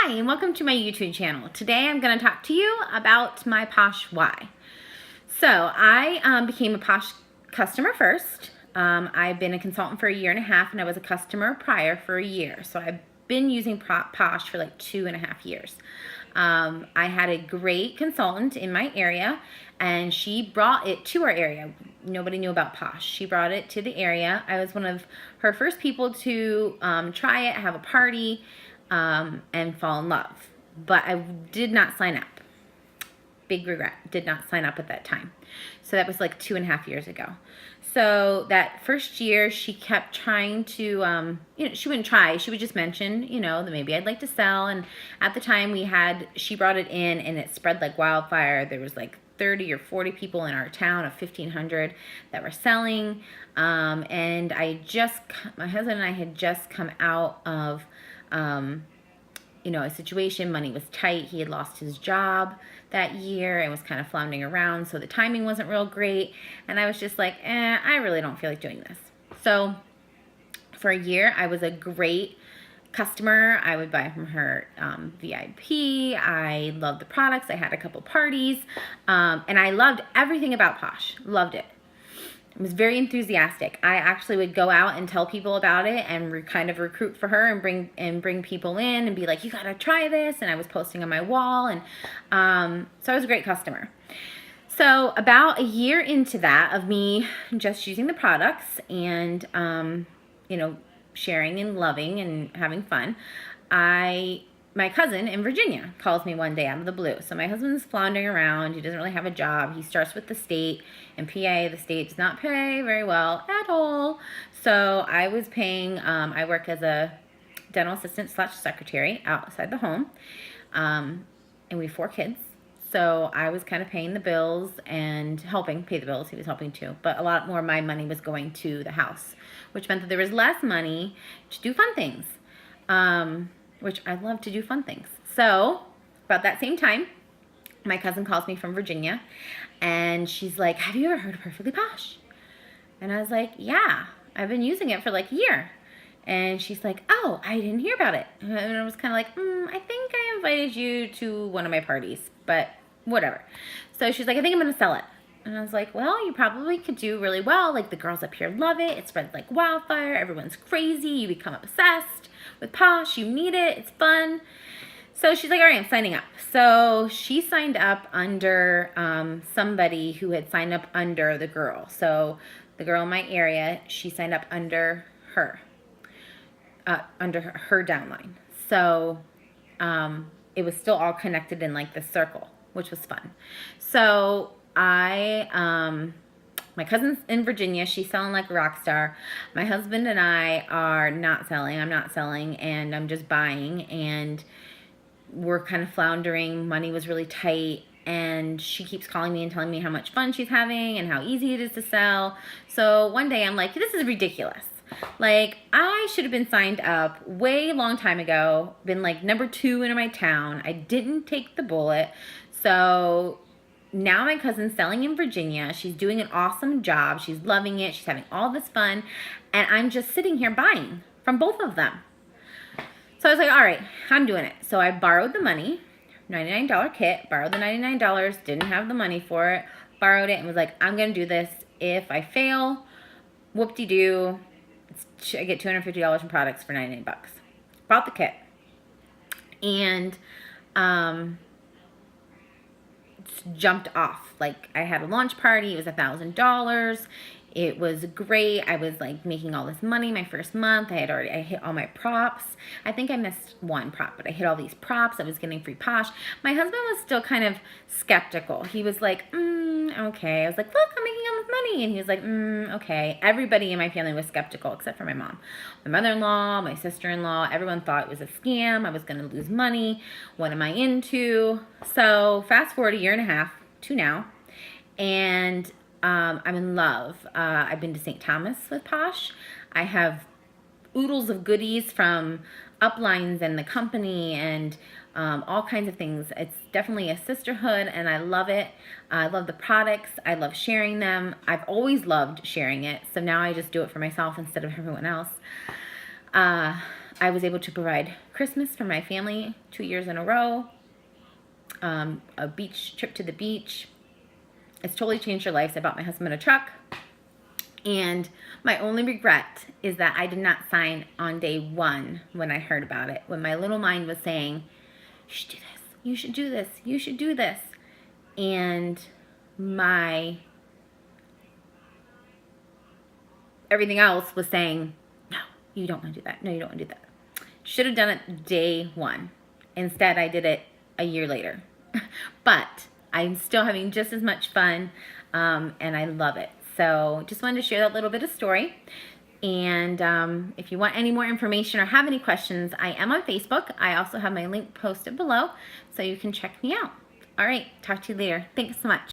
Hi, and welcome to my YouTube channel. Today I'm going to talk to you about my Posh why. So I became a Posh customer first. I've been a consultant for 1.5 years, and I was a customer prior for a year. So I've been using Posh for like 2.5 years. I had a great consultant in my area, and she brought it to our area. Nobody knew about Posh. She brought it to the area. I was one of her first people to try it, have a party, and fall in love. But I did not sign up. Big regret, did not sign up at that time. So that was like 2.5 years ago. So that first year she kept trying to, she wouldn't try, she would just mention, that maybe I'd like to sell. And at the time she brought it in and it spread like wildfire. There was like 30 or 40 people in our town of 1,500 that were selling. And my husband and I had just come out of, a situation. Money was tight. He had lost his job that year and was kind of floundering around, so the timing wasn't real great. And I was just like, I really don't feel like doing this. So for a year, I was a great customer. I would buy from her VIP. I loved the products. I had a couple parties, and I loved everything about Posh. Loved it. I was very enthusiastic. I actually would go out and tell people about it and kind of recruit for her and bring people in and be like, you gotta try this. And I was posting on my wall, and so I was a great customer. So about a year into that of me just using the products and sharing and loving and having fun, my cousin in Virginia calls me one day out of the blue. So my husband's floundering around. He doesn't really have a job. He starts with the state. In PA, the state does not pay very well at all. So I was paying, I work as a dental assistant / secretary outside the home. And we have 4 kids. So I was kind of paying the bills and helping pay the bills. He was helping too. But a lot more of my money was going to the house, which meant that there was less money to do fun things. Which I love to do fun things. So about that same time, my cousin calls me from Virginia, and she's like, have you ever heard of Perfectly Posh? And I was like, yeah, I've been using it for like a year. And she's like, oh, I didn't hear about it. And I was kind of like, I think I invited you to one of my parties, but whatever. So she's like, I think I'm going to sell it. And I was like, well, you probably could do really well. Like, the girls up here love it. It spreads like wildfire. Everyone's crazy. You become obsessed with Posh. You need it. It's fun. So she's like, all right, I'm signing up. So she signed up under somebody who had signed up under the girl. So the girl in my area, she signed up under her downline. So it was still all connected in like this circle, which was fun. So my cousin's in Virginia. She's selling like a rock star. My husband and I are not selling. I'm not selling, and I'm just buying, and we're kind of floundering. Money was really tight, and she keeps calling me and telling me how much fun she's having and how easy it is to sell. So one day I'm like, this is ridiculous. Like, I should have been signed up way long time ago, been like number 2 in my town. I didn't take the bullet. So now my cousin's selling in Virginia. She's doing an awesome job. She's loving it. She's having all this fun. And I'm just sitting here buying from both of them. So I was like, all right, I'm doing it. So I borrowed the money, $99 kit, borrowed the $99, didn't have the money for it, borrowed it, and was like, I'm going to do this. If I fail, whoop-de-doo, I get $250 in products for 99 bucks. Bought the kit. And jumped off. Like, I had a launch party. It was $1,000. It was great. I was like making all this money my first month. I hit all my props. I think I missed one prop, but I hit all these props. I was getting free Posh. My husband was still kind of skeptical. He was like, okay. I was like, look, I'm making all this money. And he was like, okay. Everybody in my family was skeptical except for my mom. My mother-in-law, my sister-in-law, everyone thought it was a scam. I was going to lose money. What am I into? So fast forward 1.5 years to now, and I'm in love. I've been to St. Thomas with Posh. I have oodles of goodies from uplines and the company and all kinds of things. It's definitely a sisterhood, and I love it. I love the products. I love sharing them. I've always loved sharing it, so now I just do it for myself instead of everyone else. I was able to provide Christmas for my family 2 years in a row. A beach trip to the beach. It's totally changed our lives. I bought my husband a truck. And my only regret is that I did not sign on day one when I heard about it. When my little mind was saying, you should do this, you should do this, you should do this. And everything else was saying, no, you don't want to do that. No, you don't want to do that. Should have done it day one. Instead, I did it a year later. But I'm still having just as much fun, and I love it. So just wanted to share that little bit of story. And if you want any more information or have any questions, I am on Facebook. I also have my link posted below, so you can check me out. All right, talk to you later. Thanks so much.